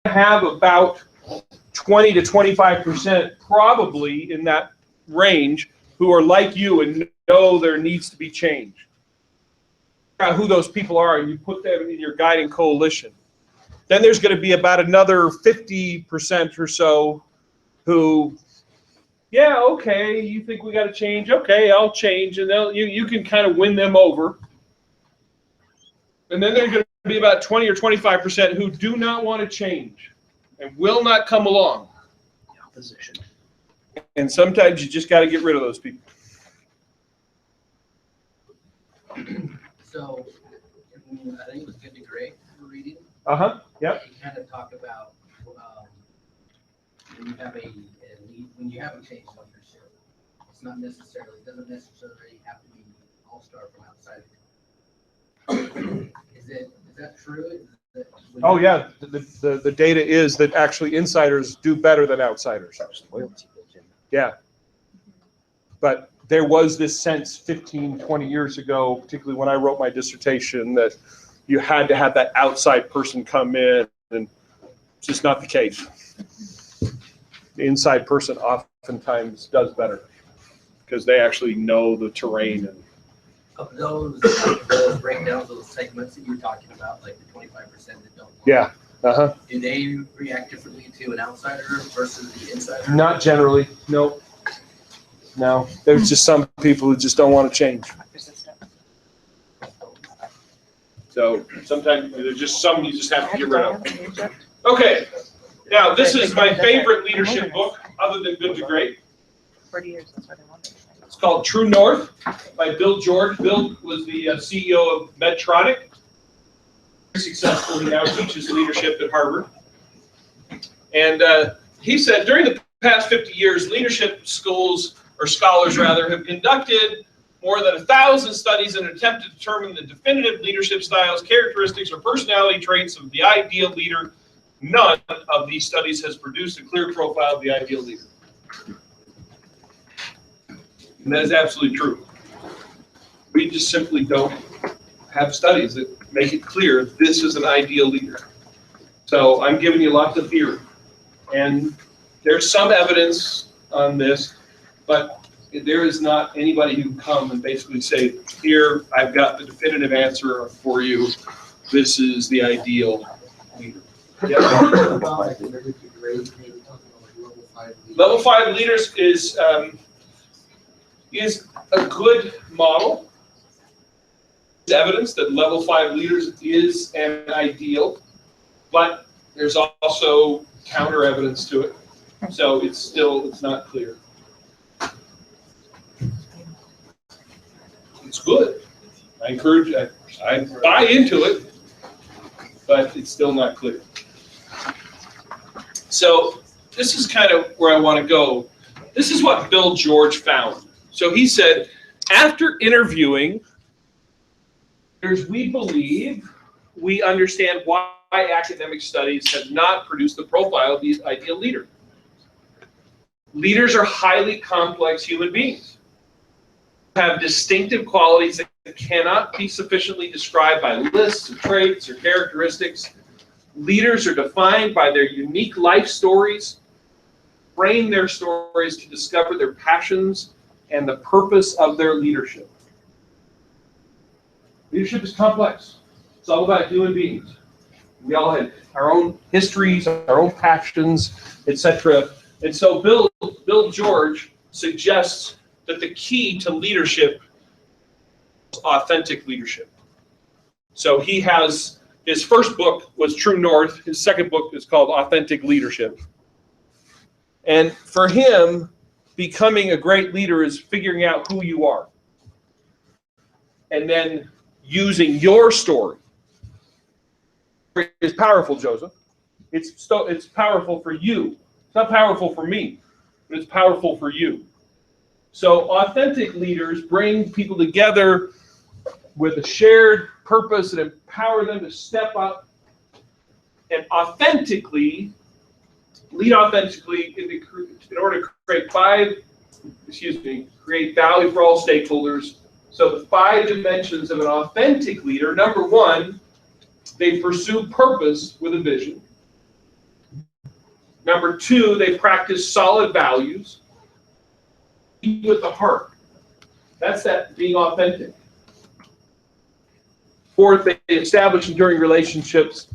have about 20 to 25% probably in that range who are like you and know there needs to be change. Who those people are, and you put them in your guiding coalition. Then there's going to be about another 50% or so who, yeah, okay, you think we got to change? Okay, I'll change, and you can kind of win them over. And then there's going to be about 20 or 25% who do not want to change and will not come along. Opposition. And sometimes you just got to get rid of those people. So, I think it was Good to Great we're reading. Uh-huh, yep. You kind of talk about when you have a change in leadership, it's not necessarily, it doesn't necessarily have to be all-star from outside. Is that true? Oh yeah, the data is that actually insiders do better than outsiders. Yeah. But there was this sense 15, 20 years ago, particularly when I wrote my dissertation, that you had to have that outside person come in, and it's just not the case. The inside person oftentimes does better because they actually know the terrain. And of those breakdowns, those segments that you were talking about, like the 25% that don't. Yeah. Uh-huh. Do they react differently to an outsider versus the insider? Not generally. No. No. There's just some people who just don't want to change. So sometimes there's just some you just have to get rid of. Okay. Now this is my favorite leadership book, other than Good to Great. 40 years, that's what I wanted. It's called True North by Bill George. Bill was the CEO of Medtronic. Very successful. He now teaches leadership at Harvard. And he said, during the past 50 years, leadership schools, or scholars rather, have conducted more than 1,000 studies in an attempt to determine the definitive leadership styles, characteristics, or personality traits of the ideal leader. None of these studies has produced a clear profile of the ideal leader. And that is absolutely true. We just simply don't have studies that make it clear this is an ideal leader. So I'm giving you lots of theory. And there's some evidence on this, but there is not anybody who can come and basically say, here, I've got the definitive answer for you. This is the ideal leader. Yeah. Level 5 leaders is a good model. There's evidence that level 5 leaders is an ideal, but there's also counter evidence to it. So it's not clear. It's good. I encourage, I buy into it, but it's still not clear. So this is kind of where I want to go. This is what Bill George found. So he said, after interviewing, we believe we understand why academic studies have not produced the profile of the ideal leader. Leaders are highly complex human beings, have distinctive qualities that cannot be sufficiently described by lists of traits or characteristics. Leaders are defined by their unique life stories, frame their stories to discover their passions and the purpose of their leadership. Leadership is complex. It's all about human beings. We all have our own histories, our own passions, etc. And so Bill George suggests that the key to leadership is authentic leadership. So he has, his first book was True North. His second book is called Authentic Leadership. And for him, becoming a great leader is figuring out who you are. And then using your story. It's powerful, Joseph. It's powerful for you. It's not powerful for me, but it's powerful for you. So authentic leaders bring people together with a shared purpose and empower them to step up and authentically, lead authentically in order to create create value for all stakeholders. So the 5 dimensions of an authentic leader: number 1, they pursue purpose with a vision. Number two, they practice solid values. Lead with the heart. That's that being authentic. Fourth, they establish enduring relationships.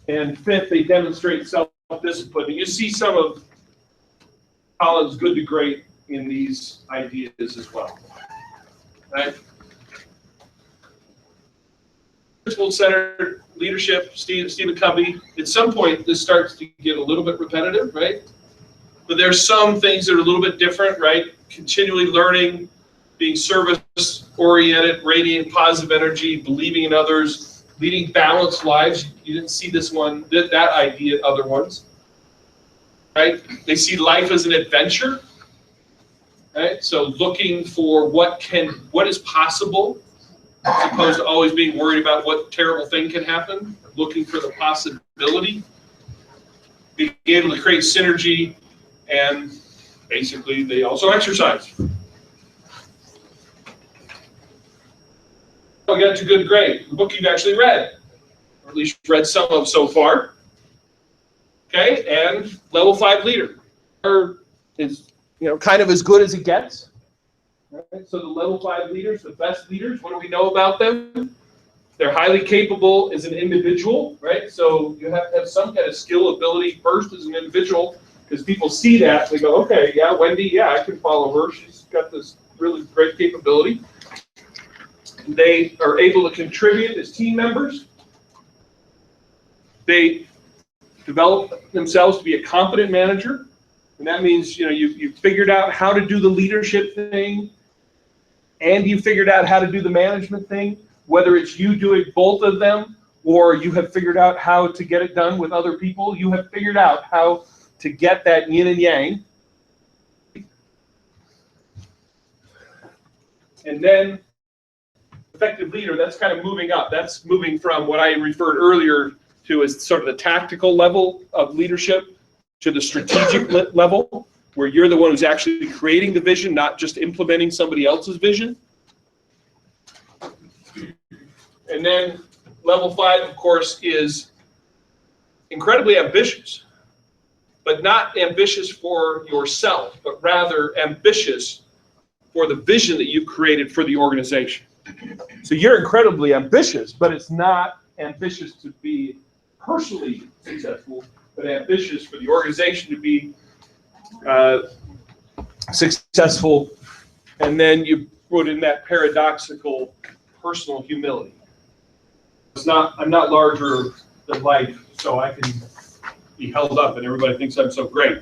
And fifth, they demonstrate self-discipline. And you see some of Colin's good to great in these ideas as well. Right? Principle-centered leadership, Stephen Covey. At some point, this starts to get a little bit repetitive, right? But there's some things that are a little bit different, right? Continually learning, being service-oriented, radiating positive energy, believing in others, leading balanced lives. You didn't see this one, that idea in other ones, right? They see life as an adventure, right? So looking for what is possible, as opposed to always being worried about what terrible thing can happen, looking for the possibility, being able to create synergy, and basically they also exercise. We got to good grade, the book you've actually read, or at least read some of so far. Okay, and level 5 leader is kind of as good as it gets. Right? So the level 5 leaders, the best leaders, what do we know about them? They're highly capable as an individual, right? So you have to have some kind of skill, ability first as an individual, because people see that, they go, okay, yeah, Wendy, yeah, I can follow her. She's got this really great capability. They are able to contribute as team members. They develop themselves to be a competent manager. And that means, you've figured out how to do the leadership thing, and you figured out how to do the management thing, whether it's you doing both of them, or you have figured out how to get it done with other people. You have figured out how to get that yin and yang. And then effective leader, that's kind of moving up. That's moving from what I referred earlier to as sort of the tactical level of leadership to the strategic level, where you're the one who's actually creating the vision, not just implementing somebody else's vision. And then level 5, of course, is incredibly ambitious, but not ambitious for yourself, but rather ambitious for the vision that you've created for the organization. So you're incredibly ambitious, but it's not ambitious to be personally successful, but ambitious for the organization to be successful. And then you put in that paradoxical personal humility. I'm not larger than life, so I can be held up and everybody thinks I'm so great.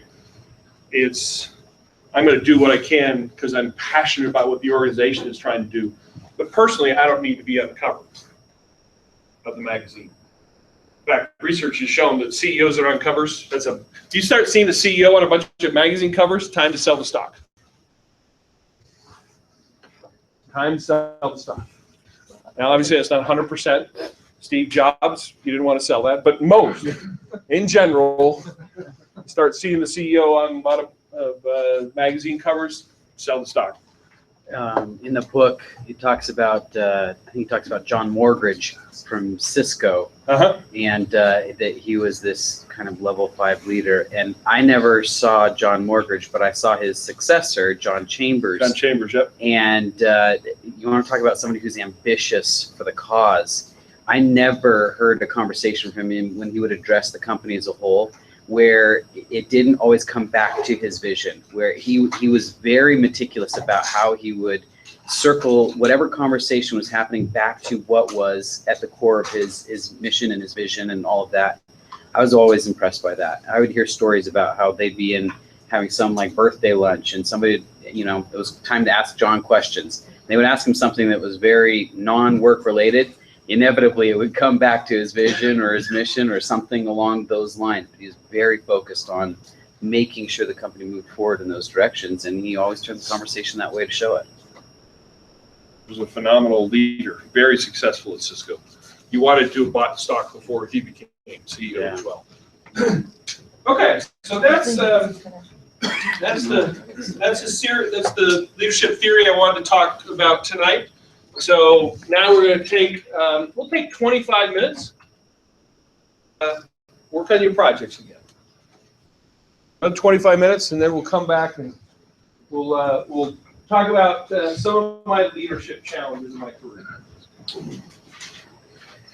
I'm going to do what I can because I'm passionate about what the organization is trying to do. But personally, I don't need to be on the cover of the magazine. In fact, research has shown that CEOs that are on covers, you start seeing the CEO on a bunch of magazine covers, time to sell the stock. Time to sell the stock. Now, obviously, that's not 100%. Steve Jobs, you didn't want to sell that. But most, in general, start seeing the CEO on a lot of magazine covers, sell the stock. In the book, he talks about, I think he talks about John Morgridge from Cisco, and that he was this kind of level 5 leader. And I never saw John Morgridge, but I saw his successor, John Chambers. John Chambers, yep. And you want to talk about somebody who's ambitious for the cause. I never heard a conversation from him when he would address the company as a whole where it didn't always come back to his vision, where he was very meticulous about how he would circle whatever conversation was happening back to what was at the core of his mission and his vision and all of that. I was always impressed by that. I would hear stories about how they'd be in having some like birthday lunch and somebody, it was time to ask John questions. They would ask him something that was very non-work related. Inevitably, it would come back to his vision or his mission or something along those lines. But he was very focused on making sure the company moved forward in those directions, and he always turned the conversation that way to show it. He was a phenomenal leader, very successful at Cisco. He wanted to have bought stock before he became CEO as well. Okay, so that's the leadership theory I wanted to talk about tonight. So now we're going to take, we'll take 25 minutes, work on your projects again. About 25 minutes, and then we'll come back and we'll talk about some of my leadership challenges in my career.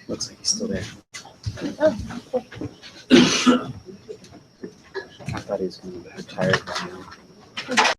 Looks like he's still there. I thought he was going to retire by now.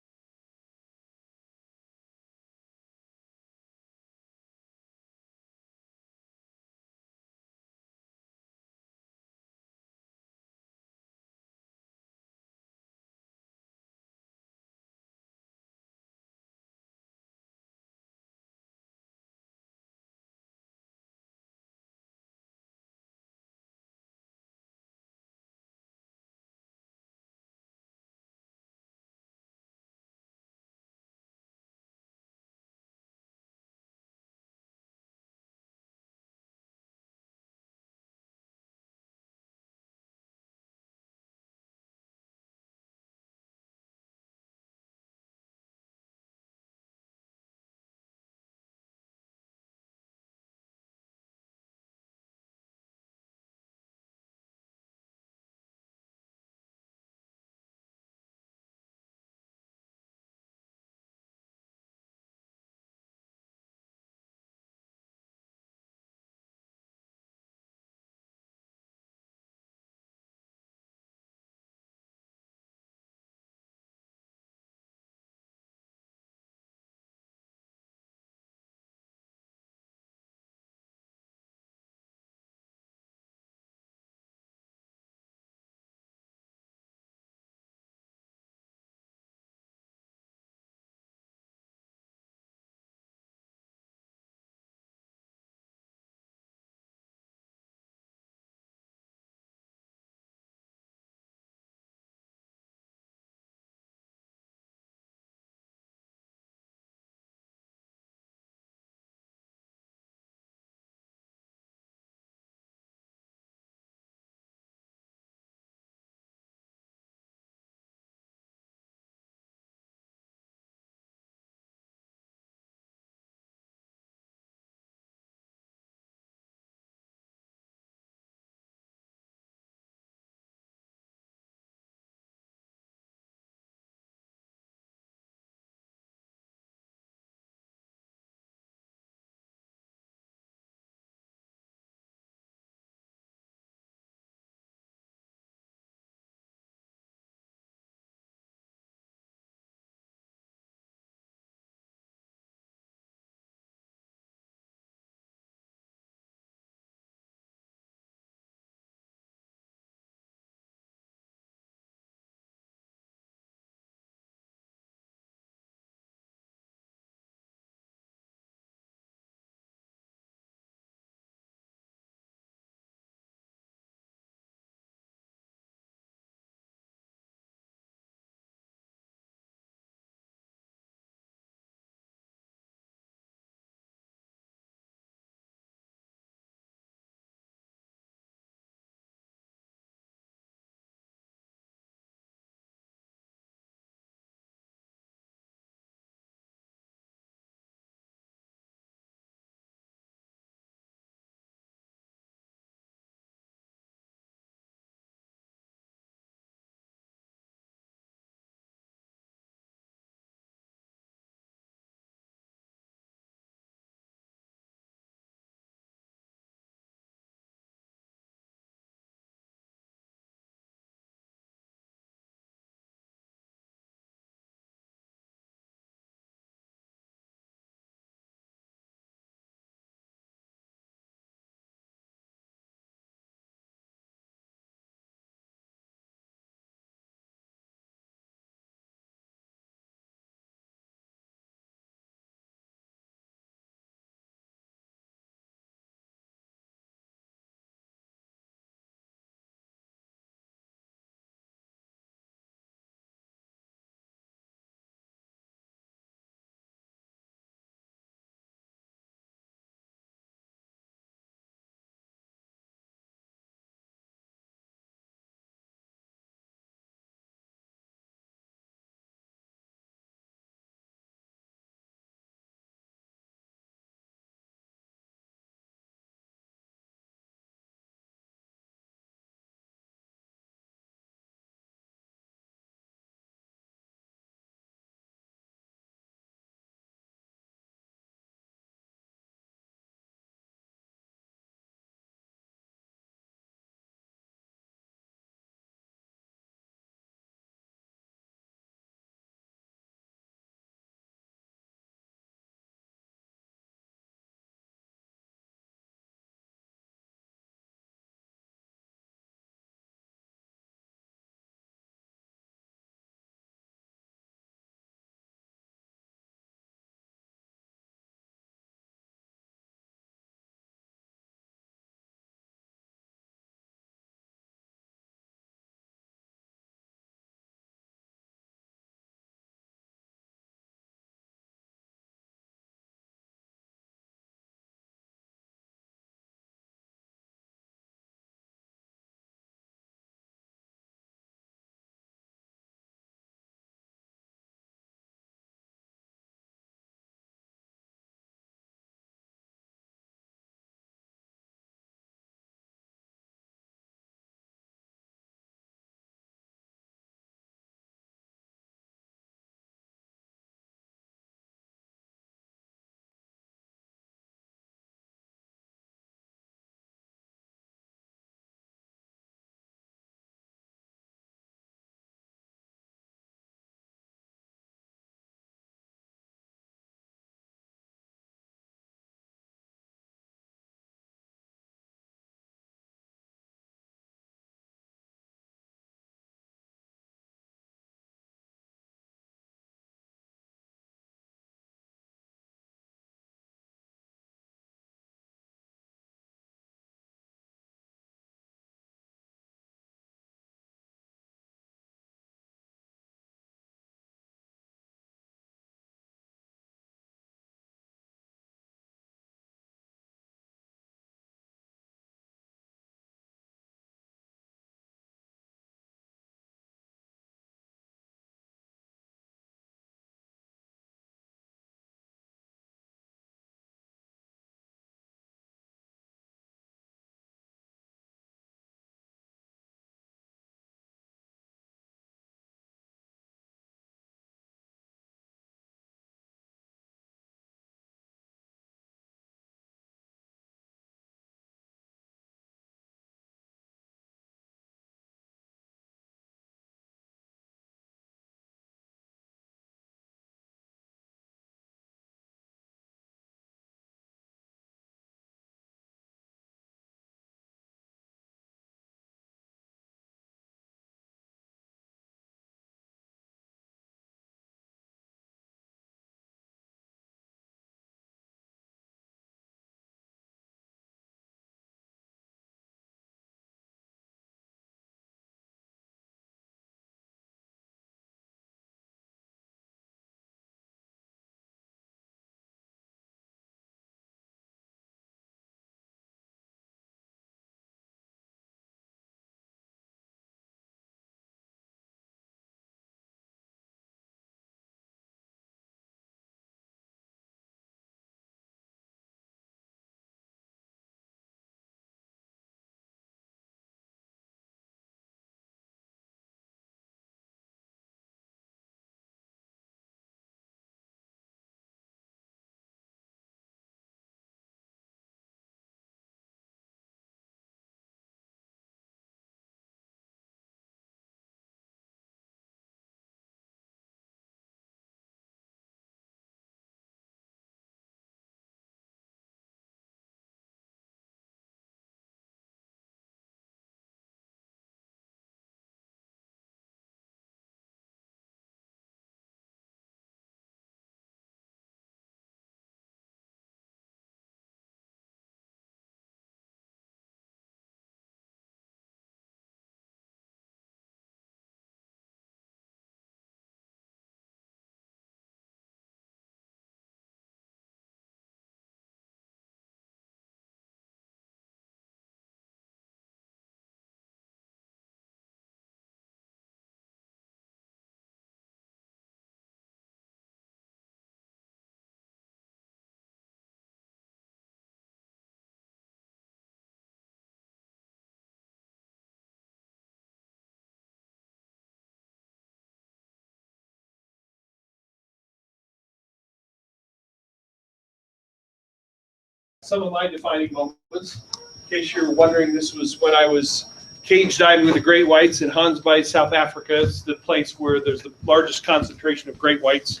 some of my defining moments. In case you're wondering, this was when I was cage diving with the great whites in Hansby, South Africa. It's the place where there's the largest concentration of great whites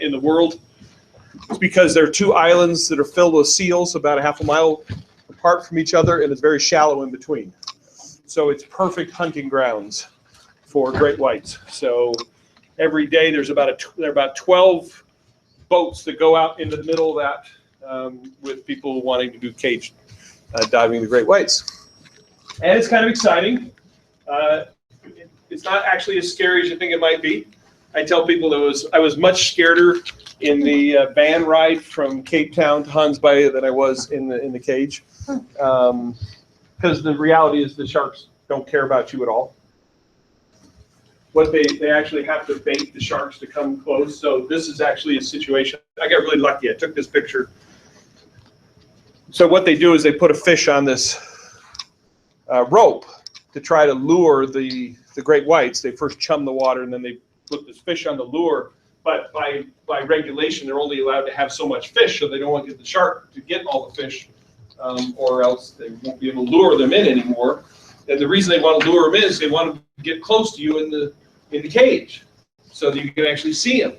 in the world. It's because there are two islands that are filled with seals about a half a mile apart from each other, and it's very shallow in between. So it's perfect hunting grounds for great whites. So every day there are about 12 boats that go out into the middle of that with people wanting to do cage diving the great whites. And it's kind of exciting. It's not actually as scary as you think it might be. I tell people that I was much scareder in the van ride from Cape Town to Hansby than I was in the cage, because the reality is the sharks don't care about you at all. What they actually have to bait the sharks to come close. So this is actually a situation. I got really lucky. I took this picture. So what they do is they put a fish on this rope to try to lure the great whites. They first chum the water, and then they put this fish on the lure. But by regulation, they're only allowed to have so much fish, so they don't want to get the shark to get all the fish, or else they won't be able to lure them in anymore. And the reason they want to lure them in is they want to get close to you in the cage, so that you can actually see them.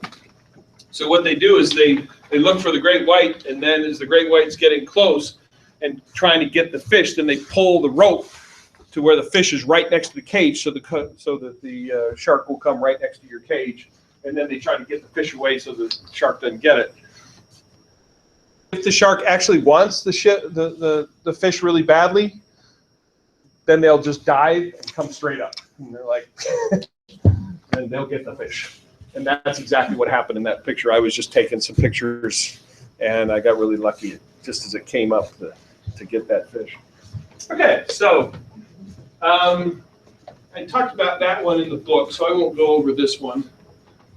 So what they do is they look for the great white, and then as the great white's getting close and trying to get the fish, then they pull the rope to where the fish is right next to the cage, so that the shark will come right next to your cage, and then they try to get the fish away so the shark doesn't get it. If the shark actually wants the fish really badly, then they'll just dive and come straight up, and they're like, and they'll get the fish. And that's exactly what happened in that picture. I was just taking some pictures, and I got really lucky just as it came up to get that fish. Okay, so I talked about that one in the book, so I won't go over this one.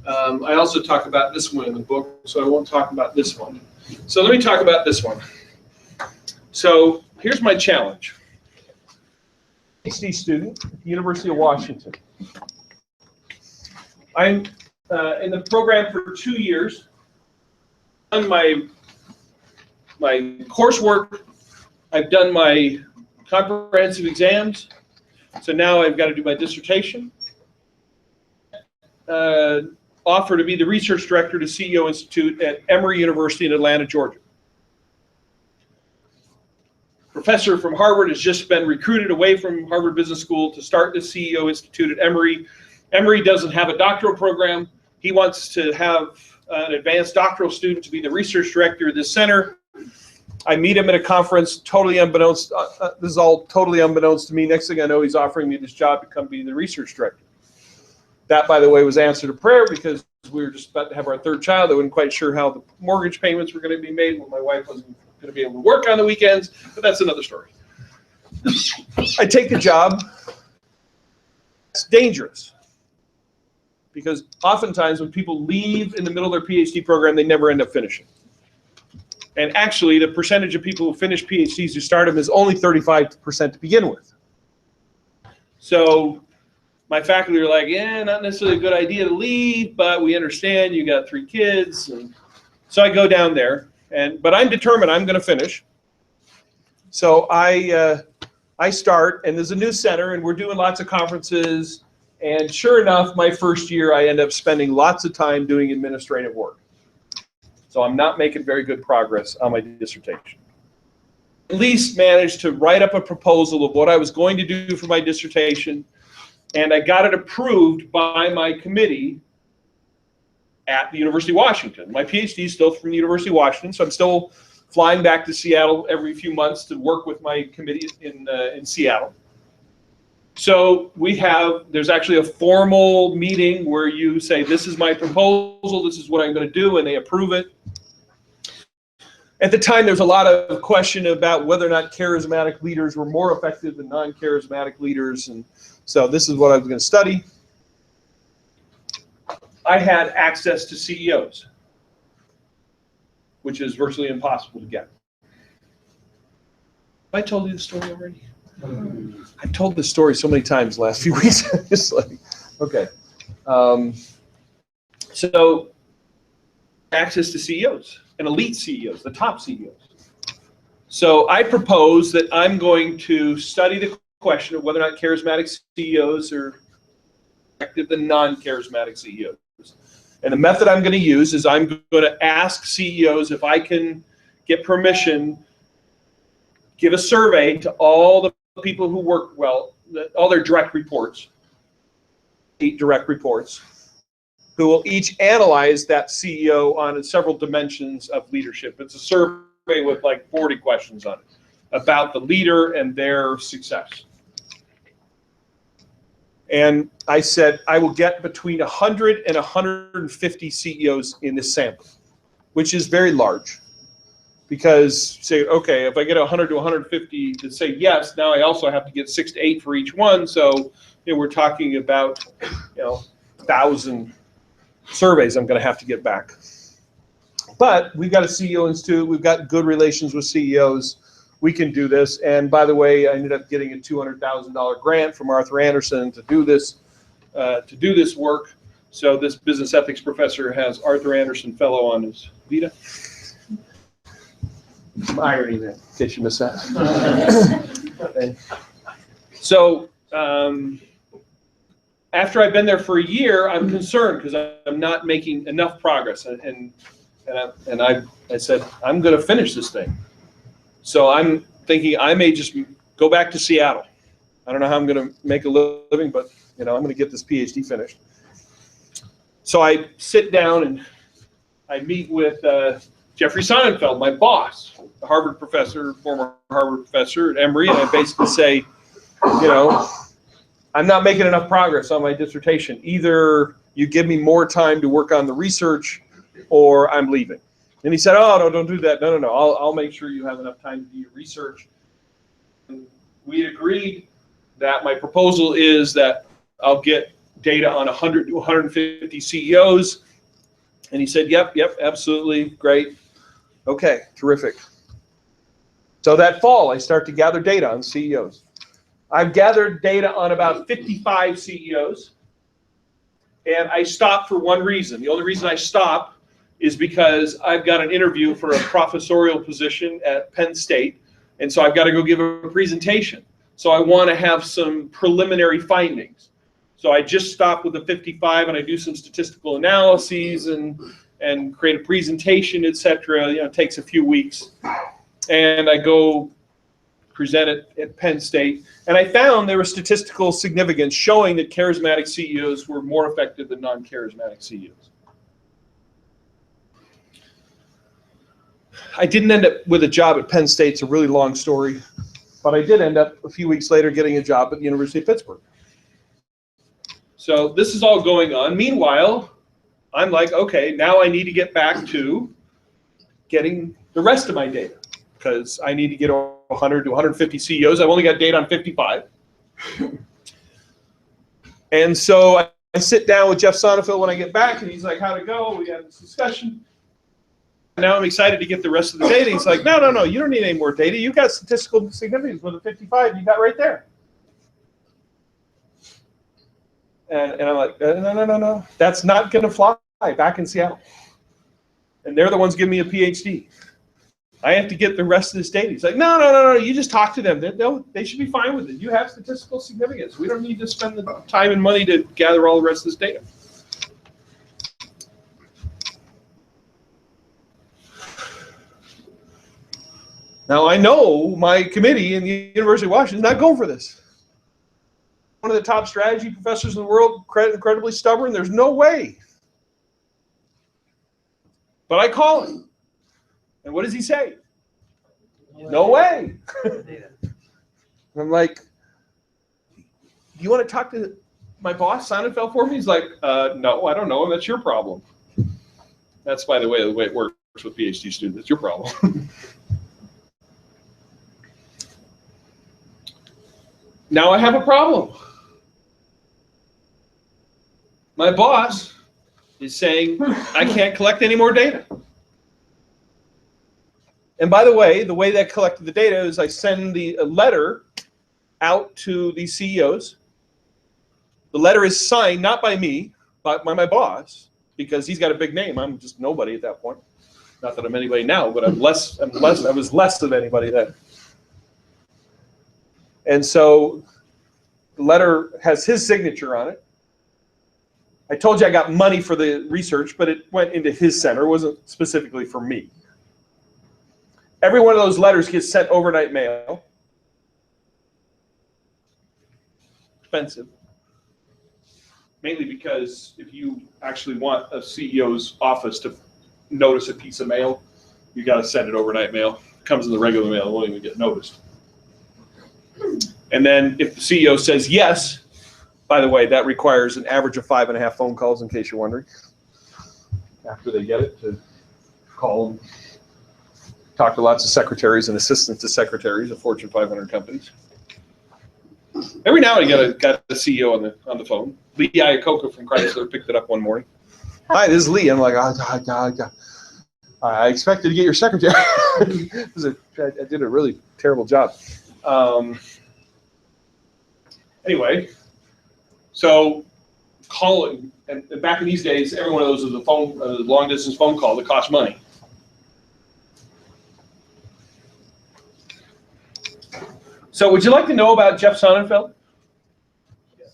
I also talk about this one in the book, so I won't talk about this one. So let me talk about this one. So here's my challenge. PhD student at the University of Washington. I'm in the program for 2 years. I've done my coursework. I've done my comprehensive exams. So now I've got to do my dissertation. Offer to be the research director to CEO Institute at Emory University in Atlanta, Georgia. Professor from Harvard has just been recruited away from Harvard Business School to start the CEO Institute at Emory. Emory doesn't have a doctoral program. He wants to have an advanced doctoral student to be the research director of this center. I meet him at a conference, totally unbeknownst. This is all totally unbeknownst to me. Next thing I know, he's offering me this job to come be the research director. That, by the way, was answered to prayer because we were just about to have our third child. I wasn't quite sure how the mortgage payments were going to be made when my wife wasn't going to be able to work on the weekends, but that's another story. I take the job. It's dangerous because oftentimes when people leave in the middle of their PhD program, they never end up finishing. And actually, the percentage of people who finish PhDs who start them is only 35% to begin with. So my faculty are like, yeah, not necessarily a good idea to leave, but we understand you got 3 kids. And so I go down there, but I'm determined I'm going to finish. So I start, and there's a new center, and we're doing lots of conferences. And sure enough, my first year, I end up spending lots of time doing administrative work. So I'm not making very good progress on my dissertation. At least managed to write up a proposal of what I was going to do for my dissertation, and I got it approved by my committee at the University of Washington. My PhD is still from the University of Washington, so I'm still flying back to Seattle every few months to work with my committee in Seattle. So there's actually a formal meeting where you say, this is my proposal, this is what I'm going to do, and they approve it. At the time, there's a lot of question about whether or not charismatic leaders were more effective than non-charismatic leaders, and so this is what I was going to study. I had access to CEOs, which is virtually impossible to get. Have I told you the story already? I've told this story so many times the last few weeks. Just like, okay. So access to CEOs and elite CEOs, the top CEOs. So I propose that I'm going to study the question of whether or not charismatic CEOs are effective than non-charismatic CEOs. And the method I'm going to use is I'm going to ask CEOs if I can get permission, give a survey to all the people who work well, all their direct reports, 8 direct reports, who will each analyze that CEO on several dimensions of leadership. It's a survey with like 40 questions on it about the leader and their success. And I said, I will get between 100 and 150 CEOs in this sample, which is very large. Because say, okay, if I get 100 to 150 to say yes, now I also have to get 6 to 8 for each one. So we're talking about 1,000 surveys I'm going to have to get back. But we've got a CEO Institute. We've got good relations with CEOs. We can do this. And by the way, I ended up getting a $200,000 grant from Arthur Andersen to do this work. So this business ethics professor has Arthur Andersen Fellow on his vita. Some irony there, in case you missed that. So after I've been there for a year, I'm concerned because I'm not making enough progress. And I said, I'm going to finish this thing. So I'm thinking I may just go back to Seattle. I don't know how I'm going to make a living, but I'm going to get this PhD finished. So I sit down and I meet with Jeffrey Sonnenfeld, my boss, a Harvard professor, former Harvard professor at Emory, and I basically say, I'm not making enough progress on my dissertation. Either you give me more time to work on the research, or I'm leaving. And he said, oh, no, don't do that. No. I'll make sure you have enough time to do your research. And we agreed that my proposal is that I'll get data on 100 to 150 CEOs. And he said, yep, absolutely, great. Okay, terrific. So that fall, I start to gather data on CEOs. I've gathered data on about 55 CEOs. And I stopped for one reason. The only reason I stopped is because I've got an interview for a professorial position at Penn State, and so I've got to go give a presentation. So I want to have some preliminary findings. So I just stop with the 55, and I do some statistical analyses and create a presentation, etc. It takes a few weeks, and I go present it at Penn State, and I found there was statistical significance showing that charismatic CEOs were more effective than non-charismatic CEOs. I didn't end up with a job at Penn State. It's a really long story, but I did end up a few weeks later getting a job at the University of Pittsburgh. So this is all going on. Meanwhile, I'm like, okay, now I need to get back to getting the rest of my data because I need to get 100 to 150 CEOs. I've only got data on 55. And so I sit down with Jeff Sonnenfeld when I get back, and he's like, how'd it go? We had this discussion. Now I'm excited to get the rest of the data. He's like, no, you don't need any more data. You've got statistical significance with the 55 you got right there. And I'm like, no. That's not going to fly back in Seattle. And they're the ones giving me a PhD. I have to get the rest of this data. He's like, no, you just talk to them. They should be fine with it. You have statistical significance. We don't need to spend the time and money to gather all the rest of this data. Now, I know my committee in the University of Washington is not going for this. One of the top strategy professors in the world, incredibly stubborn. There's no way. But I call him. And what does he say? No way. I'm like, do you want to talk to my boss, Sonnenfeld, for me? He's like, no, I don't know him. That's your problem. That's, by the way it works with PhD students. It's your problem. Now I have a problem. My boss is saying I can't collect any more data. And by the way that collected the data is I send a letter out to these CEOs. The letter is signed not by me, but by my boss, because he's got a big name. I'm just nobody at that point. Not that I'm anybody now, but I was less than anybody then. And so the letter has his signature on it. I told you I got money for the research, but it went into his center. It wasn't specifically for me. Every one of those letters gets sent overnight mail. Expensive. Mainly because if you actually want a CEO's office to notice a piece of mail, you got to send it overnight mail. It comes in the regular mail, it won't even get noticed. And then if the CEO says yes, by the way, that requires an average of 5.5 phone calls, in case you're wondering, after they get it, to call them, talk to lots of secretaries and assistants to secretaries of Fortune 500 companies. Every now and again, I got the CEO on the phone. Lee Iacocca from Chrysler picked it up one morning. Hi, this is Lee. I'm like, I expected to get your secretary. I did a really terrible job. Anyway, so calling, and back in these days, every one of those was a phone, long distance phone call that cost money. So would you like to know about Jeff Sonnenfeld? Yes.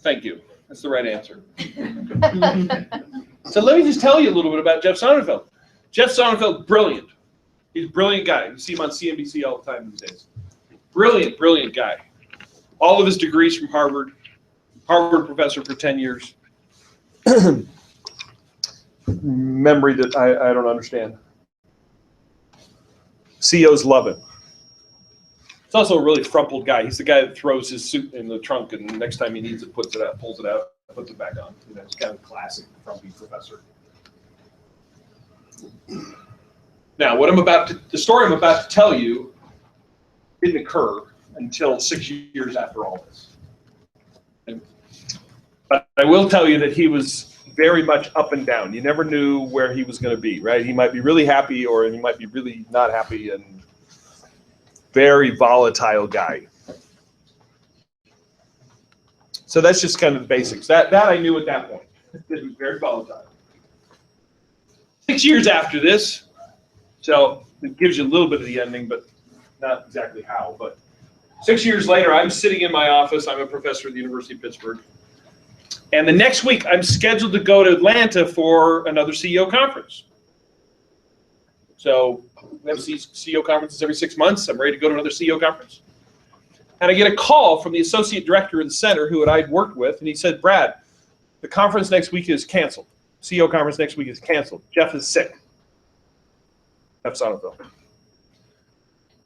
Thank you. That's the right answer. So let me just tell you a little bit about Jeff Sonnenfeld. Jeff Sonnenfeld, brilliant. He's a brilliant guy. You see him on CNBC all the time these days. Brilliant, brilliant guy. All of his degrees from Harvard. Harvard professor for 10 years. Memory that I don't understand. CEOs love him. He's also a really frumpled guy. He's the guy that throws his suit in the trunk and the next time he needs it, puts it out, pulls it out, puts it back on. You know, it's kind of classic frumpy professor. Now, the story I'm about to tell you didn't occur until 6 years after all this. But I will tell you that he was very much up and down. You never knew where he was going to be, right? He might be really happy or he might be really not happy, and very volatile guy. So that's just kind of the basics. That I knew at that point. It was very volatile. 6 years after this, so it gives you a little bit of the ending, but not exactly how. But 6 years later, I'm sitting in my office. I'm a professor at the University of Pittsburgh. And the next week, I'm scheduled to go to Atlanta for another CEO conference. So we have CEO conferences every 6 months. I'm ready to go to another CEO conference. And I get a call from the associate director of the center who I'd worked with, and he said, Brad, the conference next week is canceled. CEO conference next week is canceled. Jeff is sick. Jeff Sonnenfeld.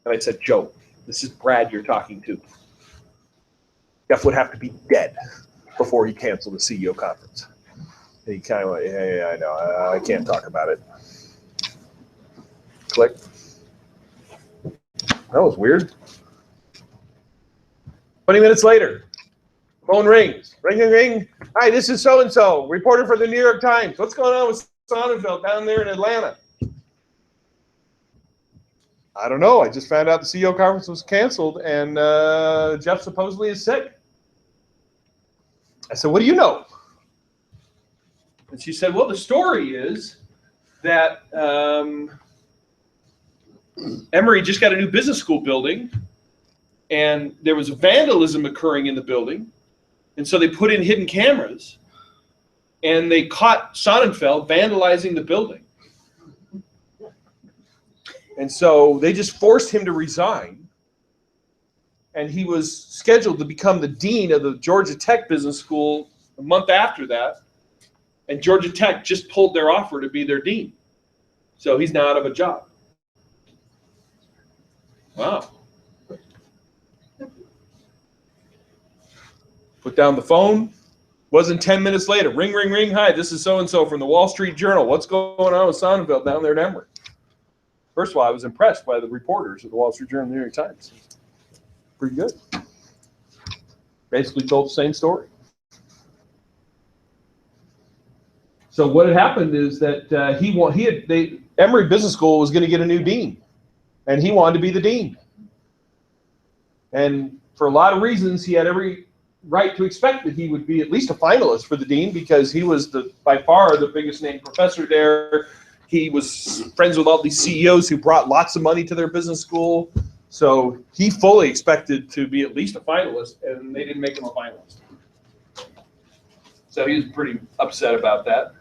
And I said, Joe, this is Brad you're talking to. Jeff would have to be dead before he canceled the CEO conference. And he kind of went, yeah, I know, I can't talk about it. Click. That was weird. 20 minutes later, phone rings. Ring, ring, ring. Hi, this is so-and-so, reporter for the New York Times. What's going on with Sonnenfeld down there in Atlanta? I don't know. I just found out the CEO conference was canceled, and Jeff supposedly is sick. I said, what do you know? And she said, well, the story is that Emory just got a new business school building, and there was vandalism occurring in the building, and so they put in hidden cameras, and they caught Sonnenfeld vandalizing the building. And so they just forced him to resign, and he was scheduled to become the dean of the Georgia Tech Business School a month after that, and Georgia Tech just pulled their offer to be their dean. So he's now out of a job. Wow. Put down the phone. Wasn't 10 minutes later. Ring, ring, ring. Hi, this is so-and-so from the Wall Street Journal. What's going on with Sonnenfeld down there at Emory? First of all, I was impressed by the reporters of the Wall Street Journal and the New York Times. Pretty good. Basically told the same story. So what had happened is that Emory Business School was going to get a new dean, and he wanted to be the dean. And for a lot of reasons, he had every right to expect that he would be at least a finalist for the dean, because he was by far the biggest named professor there, he was friends with all these CEOs who brought lots of money to their business school. So he fully expected to be at least a finalist, and they didn't make him a finalist. So he was pretty upset about that.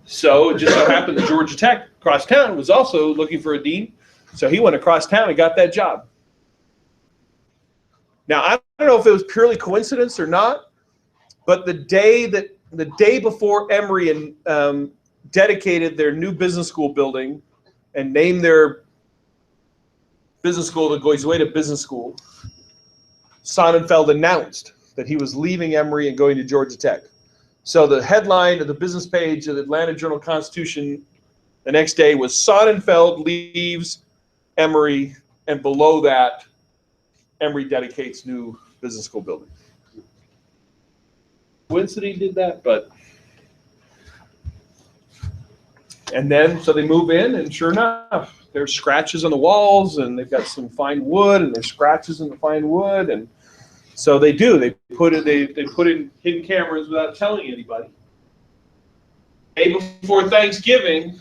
So it just so happened that Georgia Tech across town was also looking for a dean. So he went across town and got that job. Now, I don't know if it was purely coincidence or not, but the day before Emory dedicated their new business school building and named their business school the Goizueta Business School, Sonnenfeld announced that he was leaving Emory and going to Georgia Tech. So the headline of the business page of the Atlanta Journal-Constitution the next day was Sonnenfeld leaves Emory, and below that, Emory dedicates new business school building. Coincidence he did that, but. And then, so they move in, and sure enough, there's scratches on the walls, and they've got some fine wood, and there's scratches in the fine wood, and so they do. They put in hidden cameras without telling anybody. Day before Thanksgiving,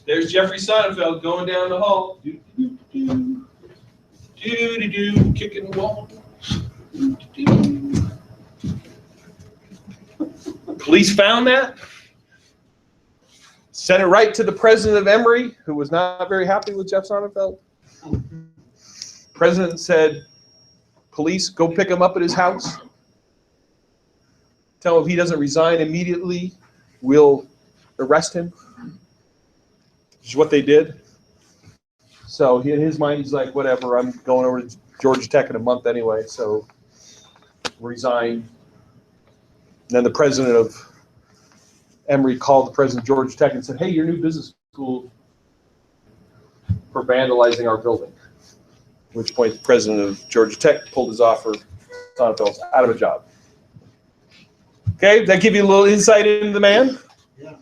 there's Jeffrey Sonnenfeld going down the hall, kicking the wall. Police found that, sent it right to the president of Emory, who was not very happy with Jeff Sonnenfeld. President said, police, go pick him up at his house. Tell him if he doesn't resign immediately, we'll arrest him. Which is what they did. So in his mind, he's like, whatever, I'm going over to Georgia Tech in a month anyway, so resign. And then the president of Emory called the president of Georgia Tech and said, hey, your new business school for vandalizing our building. At which point the president of Georgia Tech pulled his offer, Sonnenfeld's out of a job. Okay, did that give you a little insight into the man? Yeah.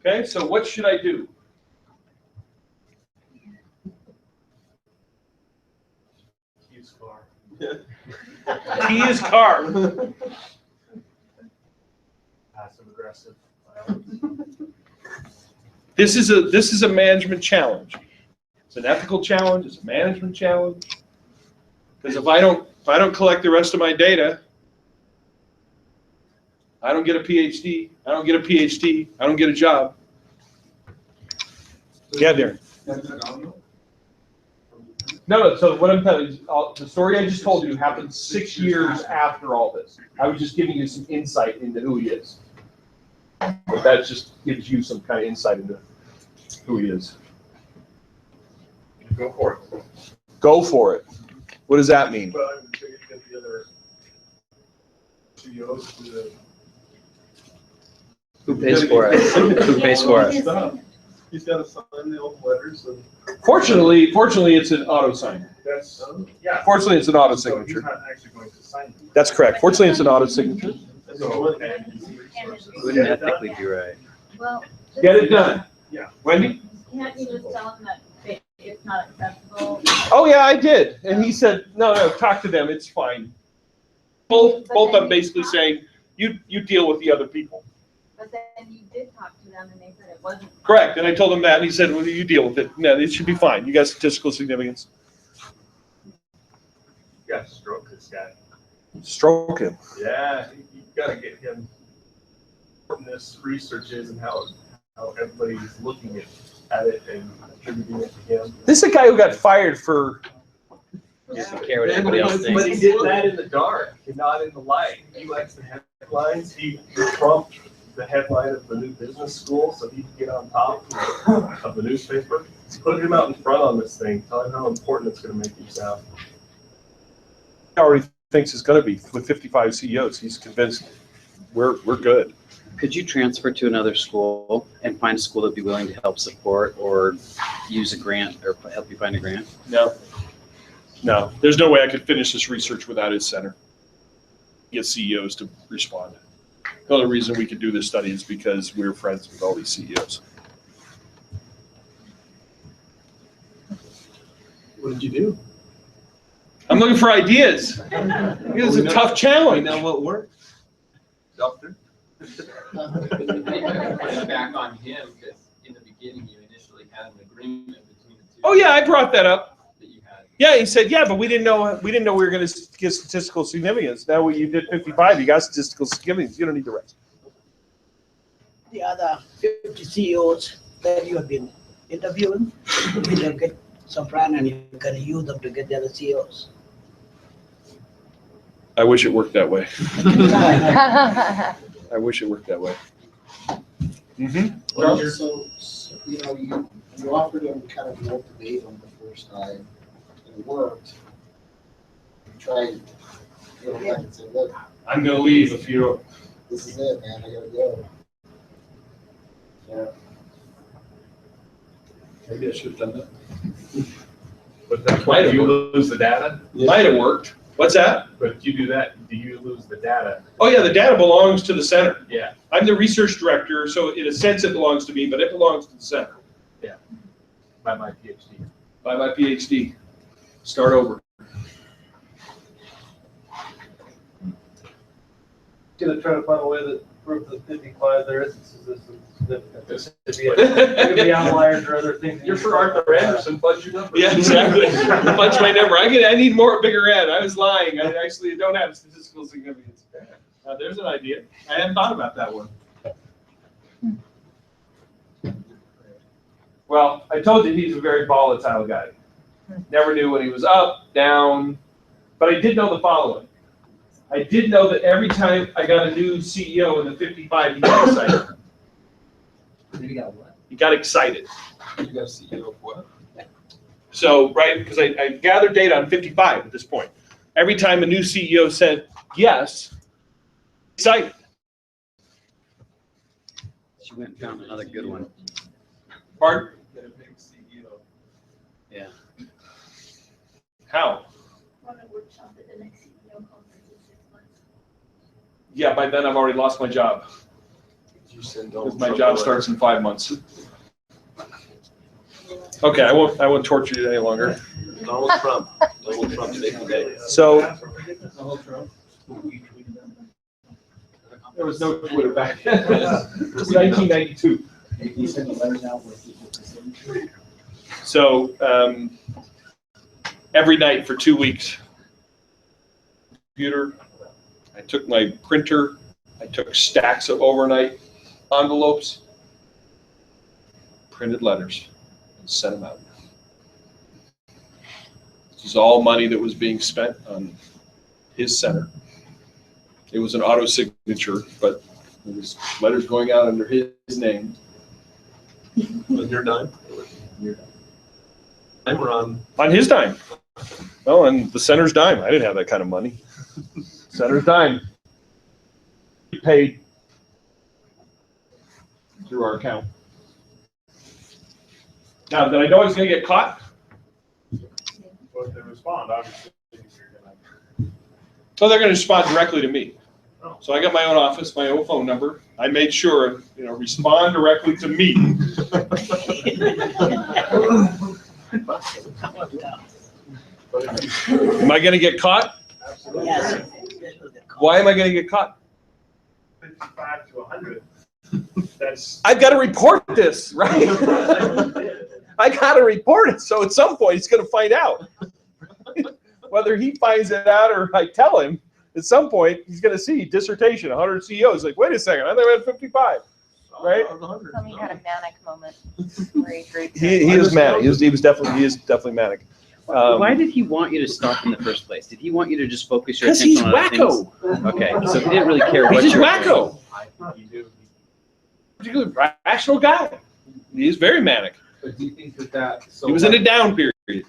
Okay, so what should I do? His car. Key his car. Passive aggressive. This is a management challenge. It's an ethical challenge. It's a management challenge. Because if I don't collect the rest of my data, I don't get a PhD. I don't get a PhD. I don't get a job. Yeah, Darren. No. So what I'm telling you is the story I just told you happened 6 years after all this. I was just giving you some insight into who he is. But that just gives you some kind of insight into who he is. Go for it. Go for it. What does that mean? Well, I'm sure you get the other CEOs to the. Who pays for it? Who pays for it? He's got to sign the old letters and. Fortunately, it's an auto sign. That's, yeah. Fortunately, it's an auto So he's signature. not actually going to sign them. That's correct. Fortunately, it's an auto signature. So, Wouldn't ethically be right. Well. Get it done. Yeah. Wendy? Can't you just tell them that it's not acceptable? Oh yeah, I did. And he said, no, talk to them. It's fine. Both of them basically saying, you deal with the other people. But then you did talk to them and they said it wasn't. Correct. And I told him that, and he said, well, you deal with it. No, it should be fine. You got statistical significance. You got to stroke this guy. Stroke him. Yeah, you got to get him. Important this research is and how everybody's looking at it and attributing it to him. This is a guy who got fired for. Doesn't care what anybody else But he thinks. did that in the dark and not in the light. He likes the headlines. He trumped the headline of the new business school so he could get on top of the newspaper. Put him out in front on this thing. Tell him how important it's going to make you sound. He already thinks it's going to be with 55 CEOs. He's convinced we're good. Could you transfer to another school and find a school that'd be willing to help support or use a grant or help you find a grant? No, there's no way I could finish this research without his center. Get CEOs to respond. The only reason we could do this study is because we're friends with all these CEOs. What did you do? I'm looking for ideas. It's a tough We challenge. know what works. Doctor? Back on him, because in the beginning, you initially had an agreement between the two. Oh yeah, I brought that up. That you had. Yeah, he said, yeah, but we didn't know we were going to get statistical significance. Now you did 55, you got statistical significance. You don't need the rest. The other 50 CEOs that you have been interviewing, you get some plan and you can use them to get the other CEOs. I wish it worked that way. I wish it worked that way. Mm-hmm. Well, so, you know, you offered him kind of an ultimatum the first time, and it worked. You tried, you know, back and said, look, I'm going to leave if you don't. this is it, man, I gotta go. Yeah. Maybe I should have done that. But that's why you lose the data. Might have worked. What's that? But if you do that, do you lose the data? Oh yeah, the data belongs to the center. Yeah. I'm the research director, so in a sense it belongs to me, but it belongs to the center. By my PhD. By my PhD. Start over. Gonna try to find a way that proves the 55 there isn't significant. Could be outliers or other things. You're for Arthur Anderson, fudge your number. Yeah, exactly. Punch my number. I need more bigger N. I was lying. I actually don't have statistical significance. There's an idea. I hadn't thought about that one. Well, I told you he's a very volatile guy. Never knew when he was up, down, but I did know the following. I did know that every time I got a new CEO in the 55, he got excited. Maybe got what? He got excited. You got a CEO of what? So, right, because I gathered data on 55 at this point. Every time a new CEO said yes, excited. She went and found another good one. Pardon? Get a big CEO. Yeah. How? Want to workshop at the next CEO conference in 6 months. Yeah, by then I've already lost my job. You send Because my job starts in 5 months. Okay, I won't torture you any longer. Donald Trump. Donald Trump saved the day. So Donald Trump. there was no Twitter back then. It was 1992. You send the letters out with people to signature. So every night for 2 weeks, computer, I took my printer, I took stacks of overnight envelopes, printed letters, and sent them out. This is all money that was being spent on his center. It was an auto signature, but it was letters going out under his name. On your dime? I'm on. On his dime. Well, and the center's dime. I didn't have that kind of money. Center's dime. He paid through our account. Now, did I know I was going to get caught? Well, if they respond, obviously, you're gonna. So they're going to respond directly to me. So I got my own office, my own phone number. I made sure, respond directly to me. Am I going to get caught? Absolutely. Yes. Why am I going to get caught? 55 to 100. That's. I've got to report this, right? I got to report it. So at some point, he's going to find out. Whether he finds it out or I tell him, at some point, he's going to see dissertation, 100 CEOs. Like, wait a second, I think we had 55. Right? Tommy had a manic moment where he agreed to. He is manic. He is definitely manic. Why did he want you to stop in the first place? Did he want you to just focus your Because attention he's on other things? wacko. Okay, so he didn't really care what He's just you were wacko. You do. Particularly rational guy. He's very manic. But do you think that so He was in a down period.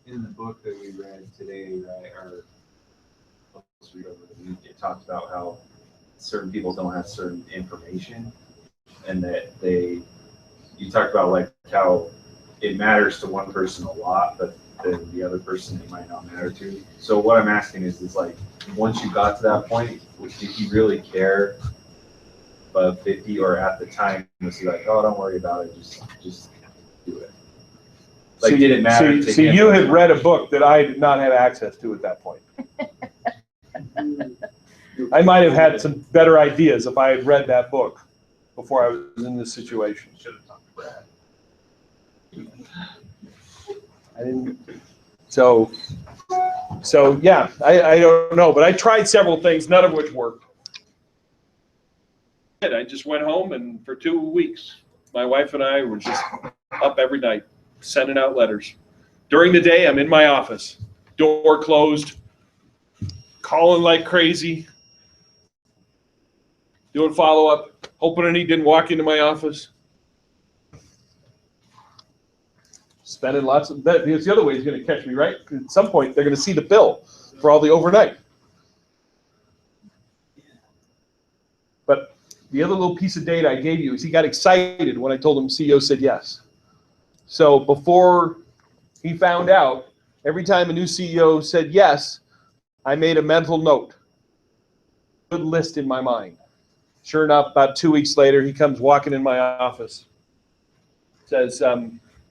in the book that we read today, right, or let's read over it talked about how certain people don't have certain information, and that you talked about like how it matters to one person a lot, but then the other person it might not matter to. So what I'm asking is like, once you got to that point, did he really care above 50, or at the time was he like, oh, don't worry about it, just do it? Like, did it matter to See, him? you had read a book that I did not have access to at that point. I might have had some better ideas if I had read that book before I was in this situation. Should have talked to Brad. I didn't, so yeah, I don't know, but I tried several things, none of which worked. I just went home, and for 2 weeks, my wife and I were just up every night, sending out letters. During the day, I'm in my office, door closed, calling like crazy, doing follow-up, hoping he didn't walk into my office. Spending lots of that, because the other way he's going to catch me, right? At some point, they're going to see the bill for all the overnight. But the other little piece of data I gave you is he got excited when I told him CEO said yes. So before he found out, every time a new CEO said yes, I made a mental note, good list in my mind. Sure enough, about 2 weeks later, he comes walking in my office, says,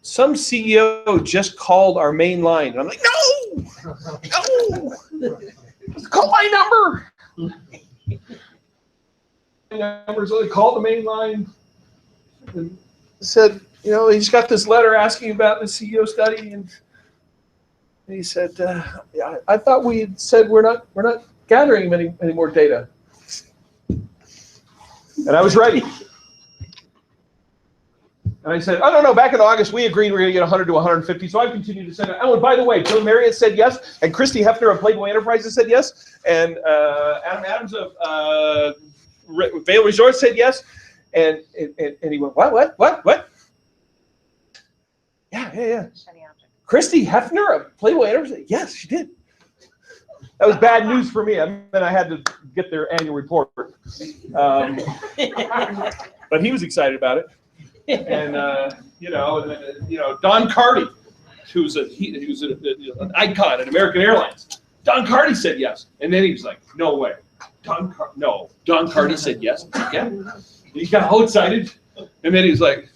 some CEO just called our main line. And I'm like, no, call my number. So they called the main line and said, you know, he's got this letter asking about the CEO study, and he said, yeah, I thought we had said we're not gathering any more data. And I was ready. And I said, oh, no, back in August, we agreed we're going to get 100 to 150. So I've continued to send it. Oh, and by the way, Bill Marriott said yes, and Christy Hefner of Playboy Enterprises said yes, and Adam Adams of Vail Resort said yes. And he went, what? Yeah. Christy Hefner of Playboy Enterprises? Yes, she did. That was bad news for me. I mean, I had to get their annual report. But he was excited about it. And Don Carty, who's an icon at American Airlines. Don Carty said yes, and then he was like, "No way, Don Carty said yes." Yeah, and he got all excited, and then he's like,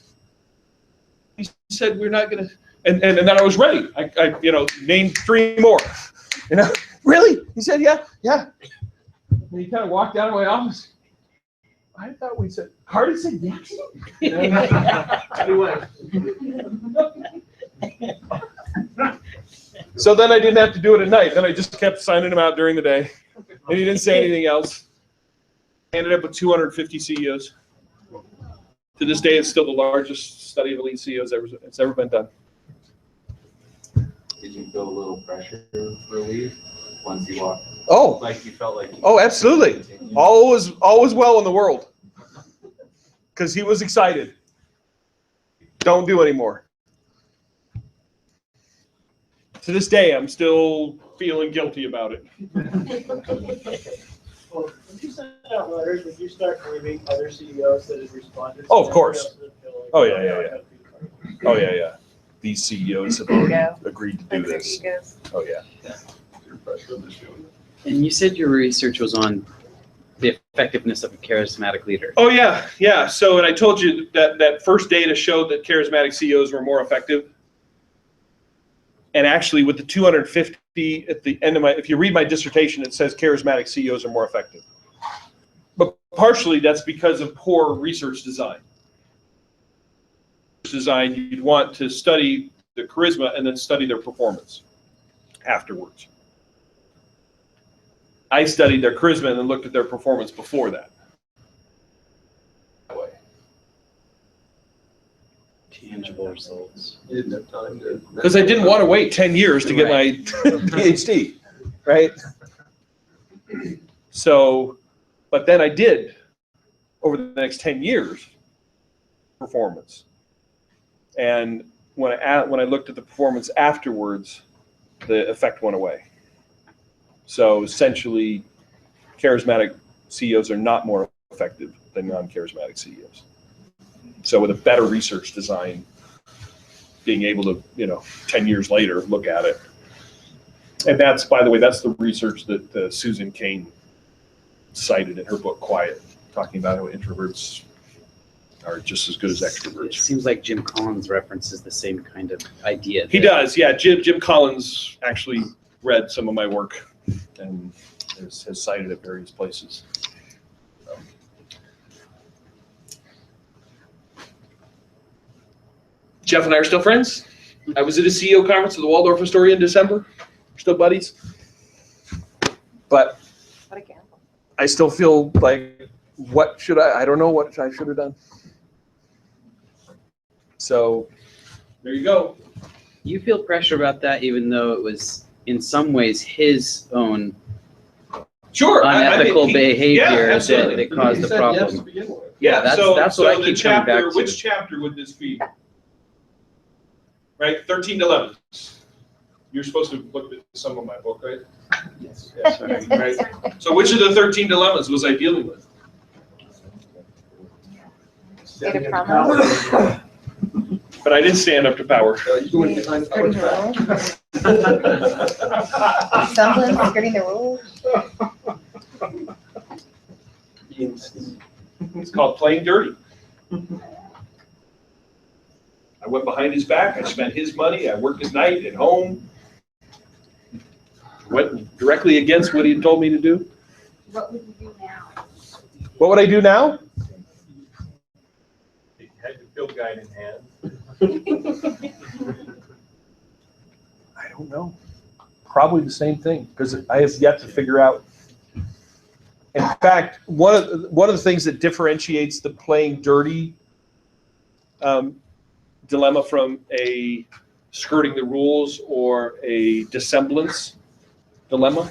he said, "We're not gonna," and then I was ready. I named 3 more. Really? He said, "Yeah." And he kind of walked out of my office. I thought we said, Carty said yes. Anyway. So then I didn't have to do it at night. Then I just kept signing them out during the day. And he didn't say anything else. I ended up with 250 CEOs. To this day, it's still the largest study of elite CEOs it's ever been done. Did you feel a little pressure relief once you walked? Oh. Like you felt like. Oh, absolutely. All was well in the world. Because he was excited. Don't do anymore. To this day, I'm still feeling guilty about it. Well, when you send out letters, would you start believing other CEOs that had responded? Oh, of course. Oh, yeah. Oh, yeah. These CEOs have already agreed to do this. Oh, yeah. And you said your research was on the effectiveness of a charismatic leader. Oh, yeah. So, and I told you that first data showed that charismatic CEOs were more effective. And actually, with the 250 at the end of if you read my dissertation, it says charismatic CEOs are more effective. But partially, that's because of poor research design. You'd want to study the charisma and then study their performance afterwards. I studied their charisma and then looked at their performance before that. Tangible results. You didn't have time to. Because I didn't want to wait 10 years to get my PhD, right? So, but then I did over the next 10 years performance. And when I looked at the performance afterwards, the effect went away. So essentially, charismatic CEOs are not more effective than non-charismatic CEOs. So with a better research design, being able to, 10 years later, look at it. And that's, by the way, that's the research that Susan Cain cited in her book, Quiet, talking about how introverts are just as good as It extroverts. seems like Jim Collins references the same kind of idea. He does, yeah. Jim Collins actually read some of my work and has cited it various places. Jeff and I are still friends. I was at a CEO conference at the Waldorf Astoria in December. We're still buddies. But What a gamble. I still feel like, I don't know what I should have done. So there you go. You feel pressure about that, even though it was in some ways his own Sure. unethical behavior yeah, absolutely. that caused He the said yes problem. to begin with. Yeah, that's so, what so I the keep coming chapter, back to. which chapter would this be? Right, 13 dilemmas. You're supposed to look at some of my book, right? Yes. Yes, right. So which of the 13 dilemmas was I dealing with? State of promise. But I didn't stand up to power. You going behind Skirting the rules. Semblance, skirting the rules. It's called playing dirty. I went behind his back. I spent his money. I worked at night, at home. Went directly against what he had told me to do. What would you do now? What would I do now? You had your field guide in hand. I don't know. Probably the same thing, because I have yet to figure out. In fact, one of the things that differentiates the playing dirty dilemma from a skirting the rules or a dissemblance dilemma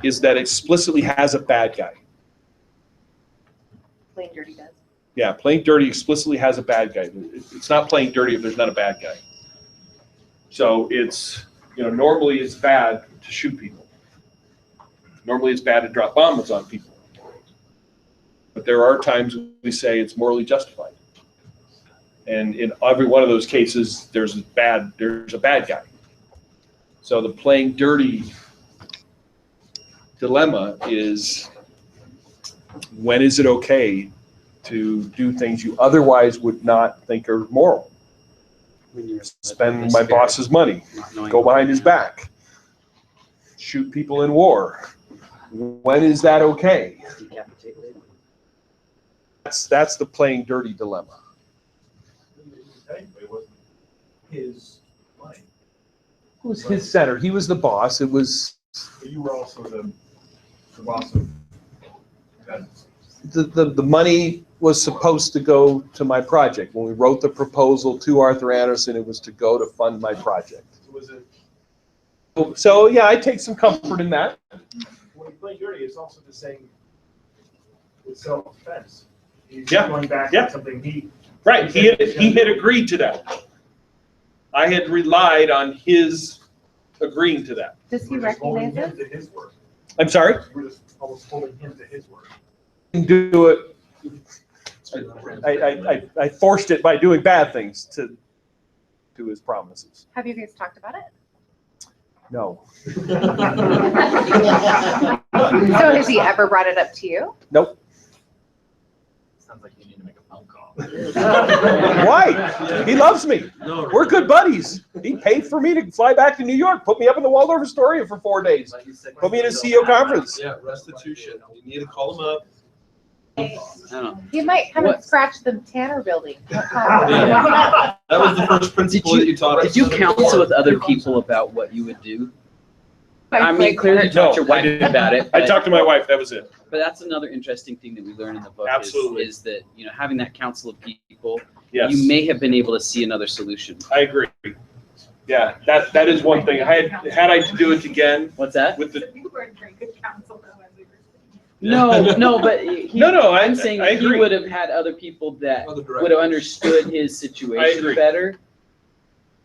is that it explicitly has a bad guy. Plain dirty does. Yeah, playing dirty explicitly has a bad guy. It's not playing dirty if there's not a bad guy. So it's, normally it's bad to shoot people. Normally it's bad to drop bombs on people. But there are times we say it's morally justified. And in every one of those cases, there's a bad guy. So the playing dirty dilemma is, when is it okay to do things you otherwise would not think are moral? When you're Spend my boss's money, go behind his back, shoot people in war. When is that okay? That's the playing dirty dilemma. It wasn't his money. It was his center. He was the boss. It was But you were also the boss of that. the money was supposed to go to my project. When we wrote the proposal to Arthur Anderson, it was to go to fund my project. So was it, So yeah, I take some comfort in that. when you play dirty, it's also the same with self-defense. He's Yeah. going back Yeah. to something he. Right, he had agreed to that. I had relied on his agreeing to that. Does he We're just holding recognize him it? to his word. I'm sorry? We're just almost holding him to his word. Do it. I forced it by doing bad things to his promises. Have you guys talked about it? No. So has he ever brought it up to you? Nope. Sounds like you need to make a phone call. Why? He loves me. No, We're good buddies. He paid for me to fly back to New York, put me up in the Waldorf Astoria for 4 days, put me in a CEO conference. Yeah, restitution. You need to call them up. I don't know. He might come and What? scratch the Tanner building. That was the first principle that you taught us. Did you counsel with other people about what you would do? I mean, clearly you talked to your No, I wife didn't. about it. I but- talked to my wife, that was it. But that's another interesting thing that we learn in the book. Absolutely. Is that, having that council of people, Yes, you may have been able to see another solution. I agree. Yeah, that is one thing. Had I to do it again What's that? with the, You weren't very good counsel though, as we were No, but I'm saying I he agree. would have had other people that Other would have understood his I situation agree. better,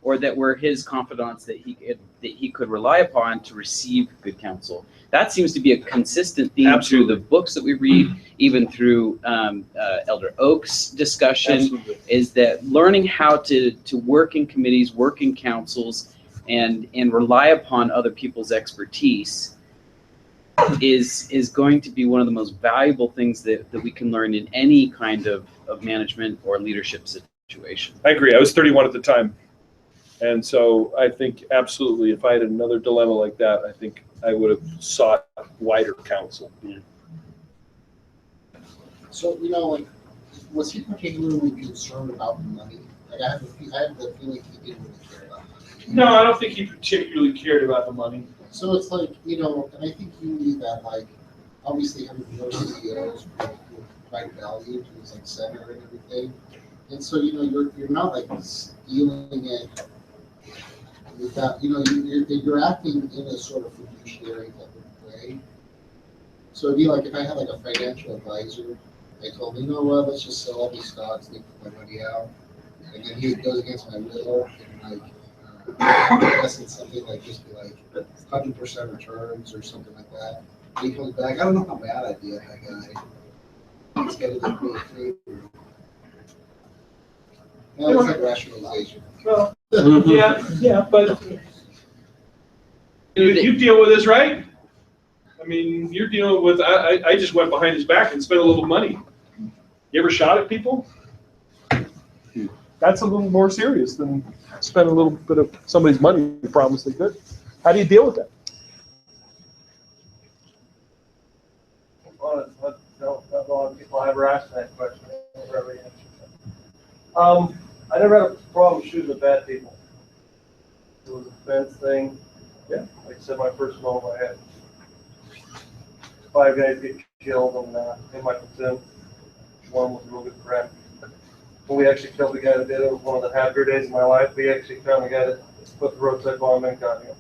or that were his confidants that he could rely upon to receive good counsel. That seems to be a consistent theme Absolutely. through the books that we read, even through Elder Oak's discussion, Absolutely. is that learning how to work in committees, work in councils, and rely upon other people's expertise is going to be one of the most valuable things that we can learn in any kind of management or leadership situation. I agree. I was 31 at the time. And so I think absolutely, if I had another dilemma like that, I think I would have sought wider counsel. Yeah. So, you know, like, was he particularly concerned about the money? Like, I have the feeling he didn't really care about money. No, I don't think he particularly cared about the money. So it's like, you know, and I think you knew that, like, obviously having more CEOs would provide value to his, like, center and everything. And so, you know, you're not, like, stealing it without, you know, you're acting in a sort of fiduciary type of way. So it'd be like if I had, like, a financial advisor, I told him, you know what, let's just sell all these stocks, take my money out. And then he goes against my will and, like, invest in something like just be like 100% returns or something like that. And he comes back. I don't know how bad I'd be at that guy. He's got to do me a favor. No, it's like rationalization. Well, yeah, but you deal with this, right? I mean, you're dealing with, I just went behind his back and spent a little money. You ever shot at people? That's a little more serious than spend a little bit of somebody's money to promise they could. How do you deal with that? Well, not a lot of people ever asked that question. I never answered that. I never had a problem shooting at bad people. It was a defense thing. Yeah, like I said, my first moment I had 5 guys get killed in my platoon. One was a real good friend. When we actually killed the guy that did it, it was one of the happier days of my life. We actually found the guy that put the roadside bomb and got him.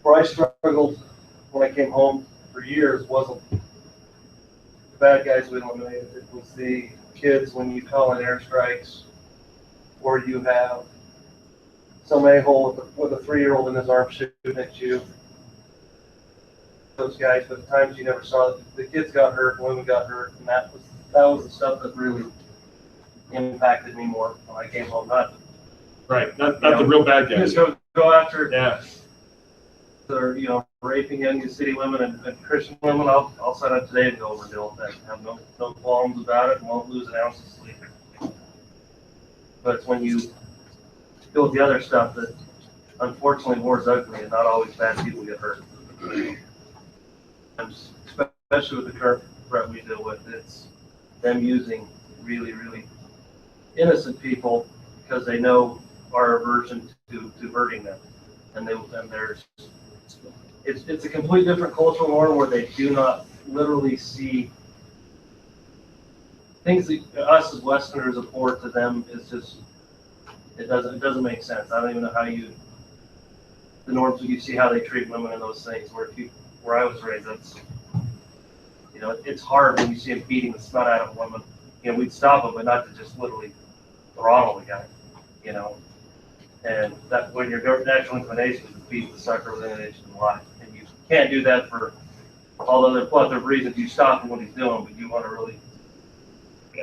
Where I struggled when I came home for years wasn't the bad guys we eliminated. It was the kids when you call in airstrikes, or you have some a-hole with a 3-year-old in his arm shooting at you. Those guys, but the times you never saw it, the kids got hurt, women got hurt, and that was the stuff that really impacted me more when I came home. Not the real bad guys. Just go after Yeah. or raping young city women and Christian women. I'll sign up today and go over and deal with that. I have no qualms about it and won't lose an ounce of sleep. But it's when you deal with the other stuff that unfortunately war's ugly and not always bad people get hurt. And especially with the current threat we deal with, it's them using really, really innocent people because they know our aversion to hurting them. And it's a completely different cultural norm where they do not literally see things that us as Westerners abhor to them is just it doesn't make sense. I don't even know how the norms you see how they treat women and those things. Where I was raised, it's hard when you see them beating the snot out of women. We'd stop them, but not to just literally throttle the guy. And that when your natural inclination is to beat the sucker within an inch of the life, and you can't do that for all the other plethora of reasons. You stop him what he's doing, but you want to really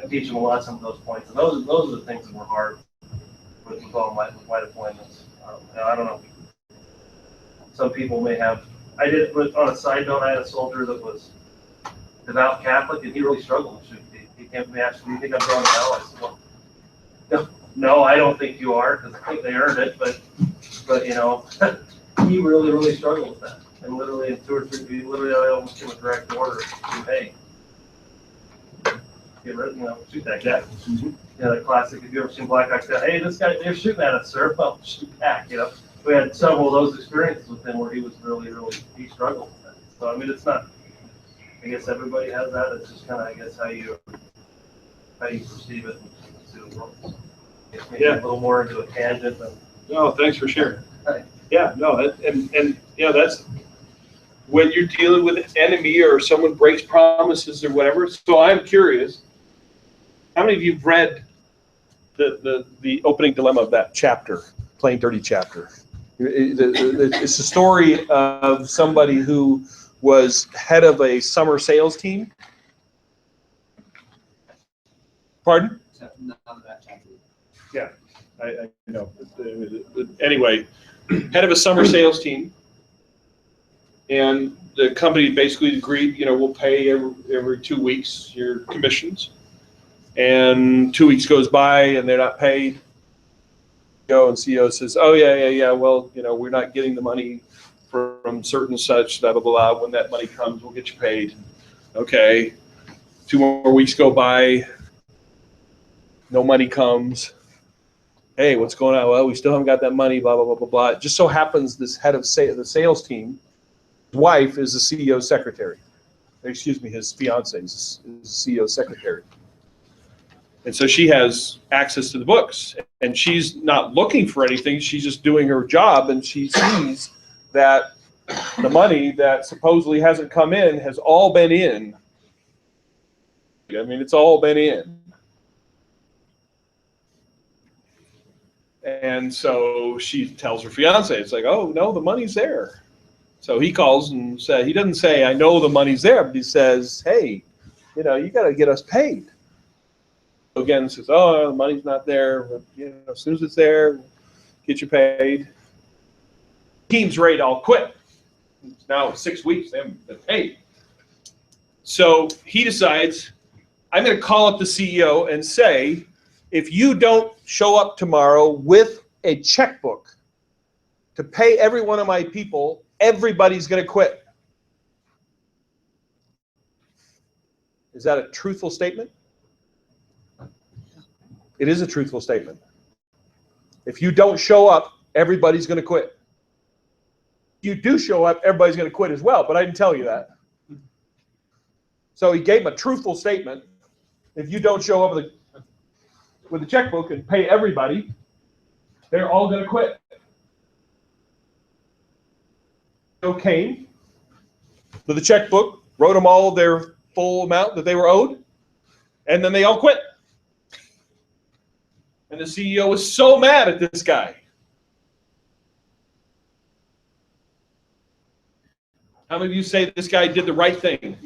teach him a lesson of those points. And those are the things that were hard with all my deployments. I don't know. Some people may have. I did. On a side note, I had a soldier that was devout Catholic, and he really struggled with shooting. He came to me and asked, "Do you think I'm going to hell?" I said, "Well, no, I don't think you are, because I think they earned it." But he really struggled with that. And literally, in 2 or 3 people, literally, I almost gave him a direct order to, hey, shoot that guy. The classic. If you ever seen Black Ops, hey, this guy, they're shooting at us, sir. Well, shoot back. We had several of those experiences with him where he was really he struggled with that. So I mean, it's not. I guess everybody has that. It's just kind of, I guess, how you perceive it and see the world. Maybe a little more into a tangent than. No, thanks for sharing. Yeah, no, and that's when you're dealing with an enemy or someone breaks promises or whatever. So I'm curious, how many of you have read the opening dilemma of that chapter, Plain Dirty chapter? It's a story of somebody who was head of a summer sales team. Pardon? None of that chapter. Yeah, I know. Anyway, head of a summer sales team, and the company basically agreed, we'll pay every 2 weeks your commissions. And 2 weeks goes by and they're not paid. And CEO says, oh, yeah. Well, we're not getting the money from certain such, blah, blah, blah. When that money comes, we'll get you paid. Okay. 2 more weeks go by. No money comes. Hey, what's going on? Well, we still haven't got that money, blah, blah, blah, blah, blah. It just so happens this head of the sales team, his wife is the CEO's secretary. Excuse me, his fiance is the CEO's secretary. And so she has access to the books, and she's not looking for anything. She's just doing her job, and she sees that the money that supposedly hasn't come in has all been in. I mean, it's all been in. And so she tells her fiance, it's like, oh, no, the money's there. So he calls and says, he doesn't say, I know the money's there, but he says, hey, you got to get us paid. Again, says, oh, the money's not there. But, as soon as it's there, get you paid. Team's ready to all quit. It's now 6 weeks, they haven't been paid. So he decides, I'm going to call up the CEO and say, if you don't show up tomorrow with a checkbook to pay every one of my people, everybody's going to quit. Is that a truthful statement? It is a truthful statement. If you don't show up, everybody's going to quit. If you do show up, everybody's going to quit as well, but I didn't tell you that. So he gave him a truthful statement. If you don't show up with a checkbook and pay everybody, they're all going to quit. So came to the checkbook, wrote them all their full amount that they were owed, and then they all quit. And the CEO was so mad at this guy. How many of you say this guy did the right thing?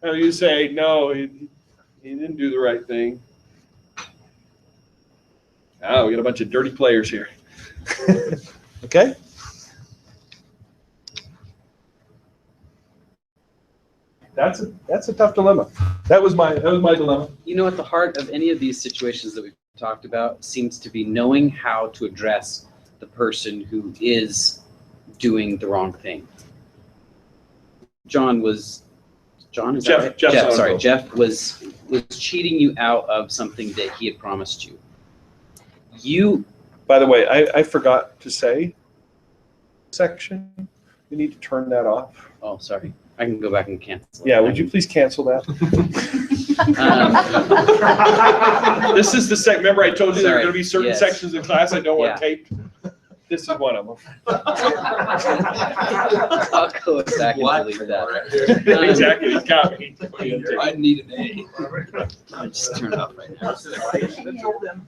How many of you say, no, he didn't do the right thing? Oh, we got a bunch of dirty players here. Okay? That's a tough dilemma. That was my dilemma. At the heart of any of these situations that we've talked about seems to be knowing how to address the person who is doing the wrong thing. Jeff was cheating you out of something that he had promised you. By the way, I forgot to say section. You need to turn that off. Oh, sorry. I can go back and cancel. Yeah, would you please cancel that? This is the second. Remember, I told you there are going to be certain sections in class I don't want taped. This is one of them. I'll go back and delete that. Exactly. He's got me. I need an A. I'll just turn it off right now. I told them.